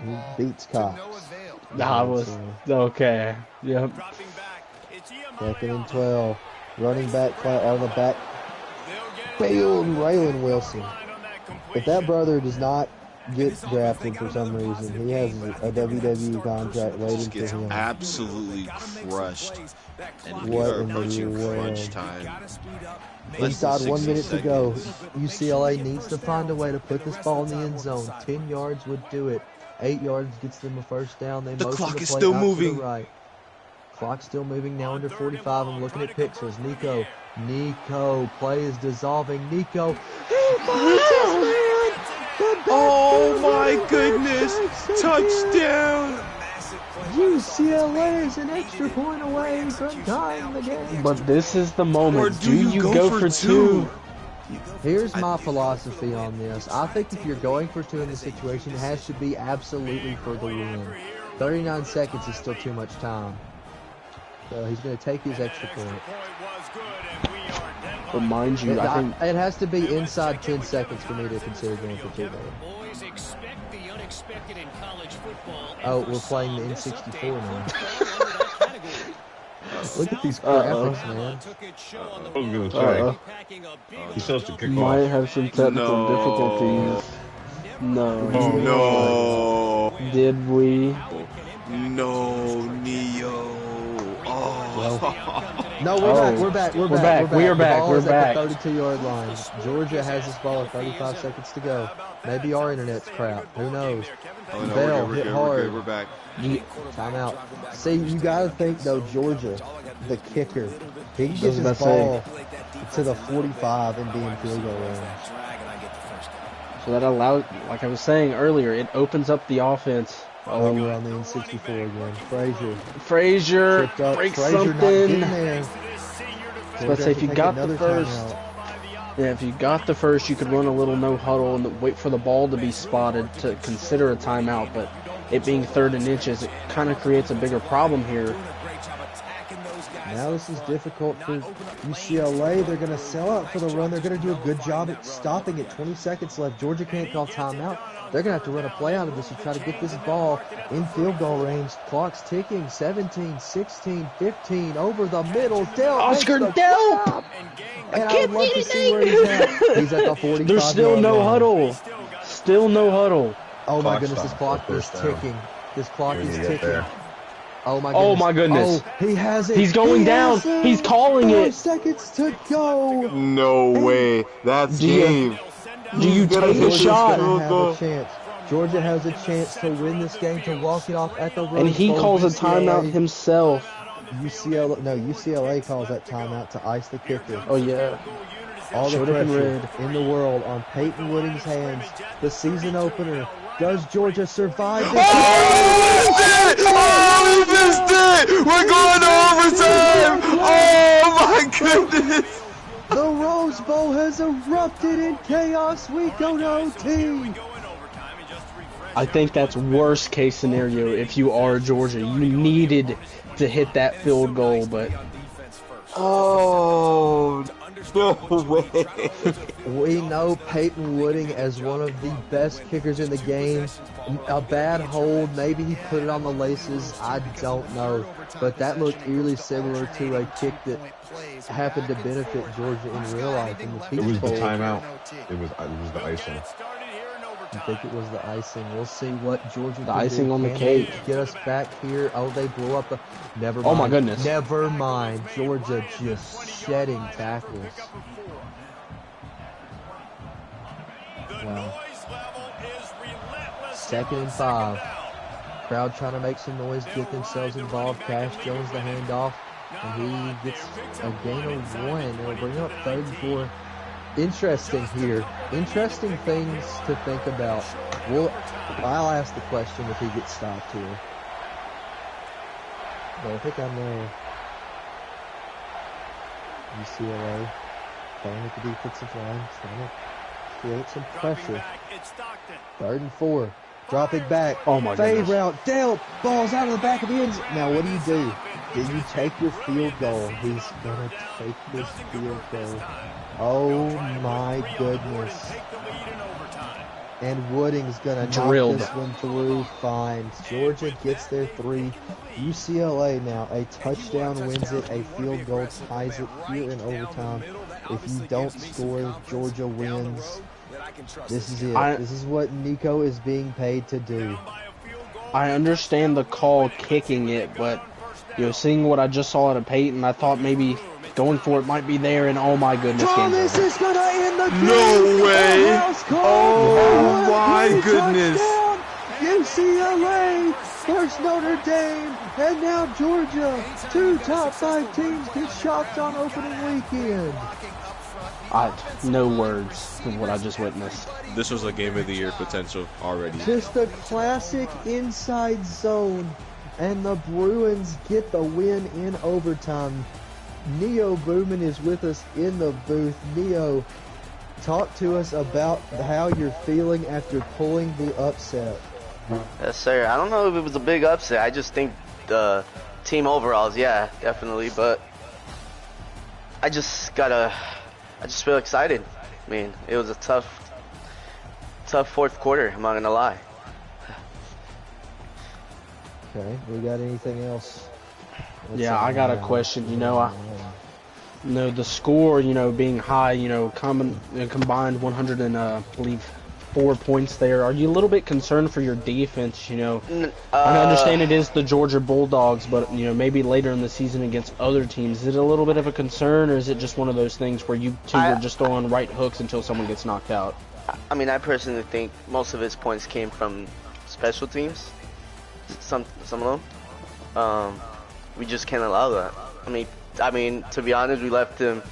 He beats Cox. I was okay. Yep. 2nd and 12. Running back out of the back. Bailed Raylan Wilson. If that brother does not get drafted for some reason, he has a WWE contract waiting for him. Absolutely crushed. And What we in are the approaching world? crunch time. Inside 1 minute to go. Seconds. UCLA needs to find a way to put this ball in the end zone. 10 yards would do it. 8 yards gets them a first down. They The motion clock the is play still out to moving. the right. Clock's still moving now under 45. I'm looking at pixels. Nico. Play is dissolving. Nico. Oh my goodness! Touchdown! UCLA is an extra point away from tying the game. But this is the moment. Or do you go for 2? Here's my philosophy on this. I think if you're going for 2 in this situation, it has to be absolutely for the win. 39 seconds is still too much time. So he's going to take his extra point. But mind you, I think it has to be inside 10 seconds for me to consider going for 2 there. Boys expect the unexpected in college football. Oh, we're playing the N64 now. Look at these graphics, man. I was gonna say. He's supposed to kick Might off. have some technical difficulties. No. Oh no! Did we? No, Neo. Oh. No, we're back. We're back. We're back. We are The back. ball We're is back. at the 32-yard line. Georgia has this ball at 35 seconds to go. Maybe our internet's crap. Who knows? Oh, no, Bell we're hit good, hard. We're back. Timeout. See, you got to think though, Georgia, the kicker, he can get this ball to the 45 and be in field goal range. So that allows, like I was saying earlier, it opens up the offense. Oh, we're on the N64 again. Frazier breaks something. Let's say if you got the first, if you got the first, you could run a little no huddle and wait for the ball to be spotted to consider a timeout. But it being 3rd and inches, it kind of creates a bigger problem here. Now this is difficult for UCLA. They're going to sell out for the run. They're going to do a good job at stopping it. 20 seconds left. Georgia can't call timeout. They're going to have to run a play out of this to try to get this ball in field goal range. Clock's ticking. 17, 16, 15. Over the middle. Delp. Oscar Delp! And I would love to see where he's at. He's at the 45. There's still no huddle. Still no huddle. Oh my goodness, this clock is ticking. This clock is ticking. Oh my goodness. Oh my goodness. Oh, he has it. He's going down. He's calling it. 5 seconds to go. No way. That's game. Do you take a shot? Georgia has a chance to win this game, to walk it off at the Rose And he Bowl. calls a timeout himself. UCLA calls that timeout to ice the kicker. Oh yeah. All the pressure in the world on Peyton Wooding's hands. The season opener. Does Georgia survive this? Oh, we missed it! We're going to overtime! Oh my goodness! The Rose Bowl has erupted in chaos. We go to OT. I think that's worst case scenario if you are Georgia. You needed to hit that field goal, but oh no way! We know Peyton Wooding as one of the best kickers in the game. A bad hold, maybe he put it on the laces, I don't know. But that looked eerily similar to a kick that happened to benefit Georgia in real life in the Peach Bowl. It was the timeout. It was the icing. I think it was the icing. We'll see what Georgia the icing on the cake. Get us back here. Oh, they blew up the... Never mind. Oh my goodness. Never mind. Georgia just shedding tackles. Wow. 2nd and 5. Crowd trying to make some noise, get themselves involved. Cash Jones the handoff, and he gets a gain of 1. It'll bring up 3rd and 4. Interesting here. Interesting things to think about. I'll ask the question if he gets stopped here. But I think I know. UCLA playing with the defensive line, trying to create some pressure. 3rd and 4. Dropping back. Oh my Fade goodness. route. Delp. Ball's out of the back of the end zone. Now what do? Do you take your field goal? He's going to take this field goal. Oh my goodness. And Wooding's going to knock this one through. Fine. Georgia gets their 3. UCLA now. A touchdown wins it. A field goal ties it here in overtime. If you don't score, Georgia wins. This is it. This is what Nico is being paid to do. I understand the call kicking it, but seeing what I just saw out of Peyton, I thought maybe going for it might be there, and oh my goodness. Thomas is gonna end the game. No way! Oh my goodness! UCLA, first Notre Dame, and now Georgia. 2 top 5 teams get shocked on opening weekend. No words of what I just witnessed. This was a game of the year potential already. Just a classic inside zone, and the Bruins get the win in overtime. Neo Booman is with us in the booth. Neo, talk to us about how you're feeling after pulling the upset. Yes, sir. I don't know if it was a big upset. I just think the team overalls, yeah, definitely. But I just feel excited. I mean, it was a tough 4th quarter. I'm not gonna lie. Okay, we got anything else? Yeah, I got a question. You know, the score, being high, combined 100 and I believe 4 points there. Are you a little bit concerned for your defense? I understand it is the Georgia Bulldogs, but maybe later in the season against other teams, is it a little bit of a concern, or is it just one of those things where you two are just throwing right hooks until someone gets knocked out? I mean, I personally think most of his points came from special teams. Some of them. We just can't allow that. I mean, to be honest, we left him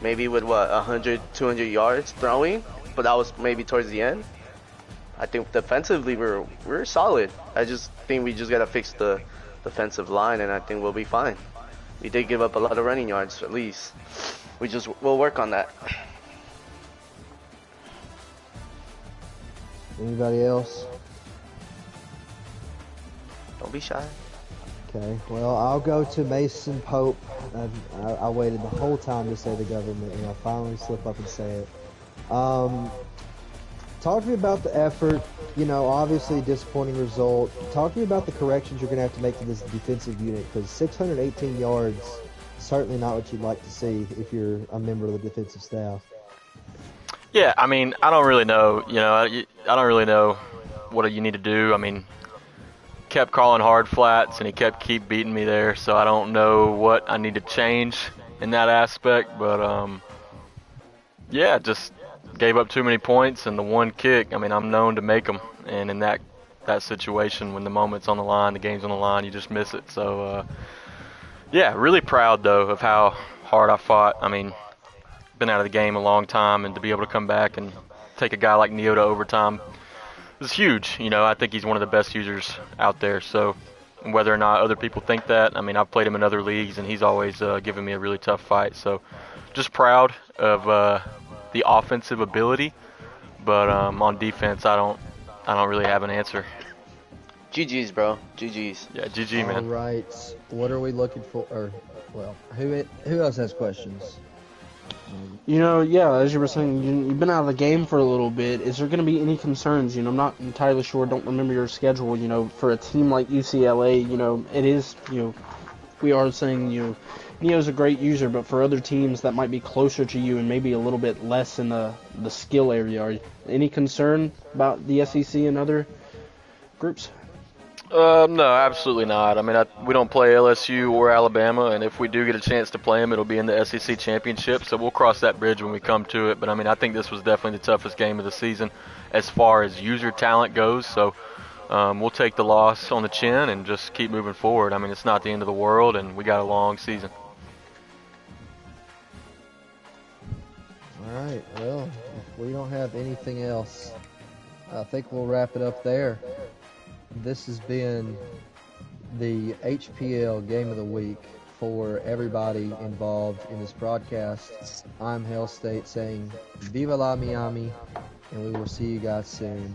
maybe with 100, 200 yards throwing, but that was maybe towards the end. I think defensively we're solid. I just think we just gotta fix the defensive line, and I think we'll be fine. We did give up a lot of running yards, at least. We'll work on that. Anybody else? Don't be shy. Okay, well, I'll go to Mason Pope. I waited the whole time to say the government, and I finally slip up and say it. Talk to me about the effort. Obviously disappointing result. Talk to me about the corrections you're going to have to make to this defensive unit, because 618 yards is certainly not what you'd like to see if you're a member of the defensive staff. Yeah, I mean, I don't really know. I don't really know what you need to do. I mean, kept calling hard flats, and he keep beating me there, so I don't know what I need to change in that aspect. But yeah, just gave up too many points, and the one kick, I mean, I'm known to make them, and in that situation, when the moment's on the line, the game's on the line, you just miss it. So yeah, really proud though of how hard I fought. I mean, been out of the game a long time, and to be able to come back and take a guy like Neo to overtime is huge. I think he's one of the best users out there. So whether or not other people think that, I mean, I've played him in other leagues, and he's always given me a really tough fight. So just proud of the offensive ability, but on defense, I don't really have an answer. GG's, bro. GG's. Yeah, GG, man. All right. What are we looking for? Who else has questions? Yeah, as you were saying, you've been out of the game for a little bit. Is there going to be any concerns? I'm not entirely sure. Don't remember your schedule. For a team like UCLA, it is, we are saying, Neo's a great user, but for other teams that might be closer to you and maybe a little bit less in the skill area, are you any concern about the SEC and other groups? No, absolutely not. I mean, we don't play LSU or Alabama, and if we do get a chance to play them, it'll be in the SEC championship, so we'll cross that bridge when we come to it. But, I mean, I think this was definitely the toughest game of the season as far as user talent goes, so we'll take the loss on the chin and just keep moving forward. I mean, it's not the end of the world, and we got a long season. All right, well, if we don't have anything else, I think we'll wrap it up there. This has been the HPL Game of the Week for everybody involved in this broadcast. I'm Hell State saying Viva la Miami, and we will see you guys soon.